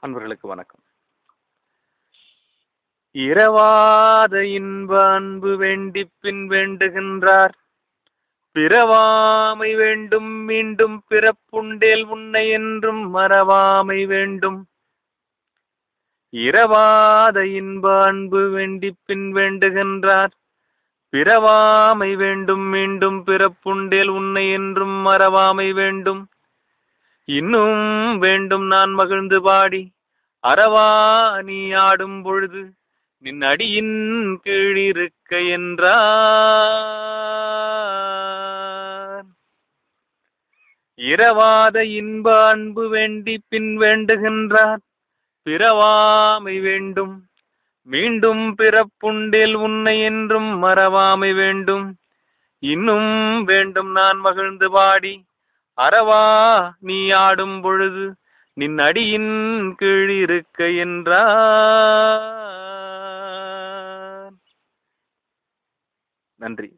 அன்பர்களுக்கு வணக்கம். இரவாத இன்ப அன்பு வேண்டி பின் வேண்டுகின்றார், பிறவாமை வேண்டும் மீண்டும் பிறப்புண்டேல் உன்னை என்றும் மறவாமை வேண்டும். இரவாத இன்ப அன்பு வேண்டி பின் வேண்டுகின்றார், பிறவாமை வேண்டும் மீண்டும் பிறப்புண்டேல் உன்னை என்றும் மறவாமை வேண்டும். இன்னும் வேண்டும் நான் மகிழ்ந்து பாடி அறவா நீ ஆடும் பொழுது நின் அடியின் கீழிருக்க என்றார். இரவாத இன்ப அன்பு வேண்டி பின் வேண்டுகின்றார், பிறவாமை வேண்டும் மீண்டும் பிறப்புண்டில் உன்னை என்றும் மறவாமை வேண்டும். இன்னும் வேண்டும் நான் மகிழ்ந்து பாடி அறவா நீ ஆடும் பொழுது நின் அடியின் கீழிருக்க என்றார். நன்றி.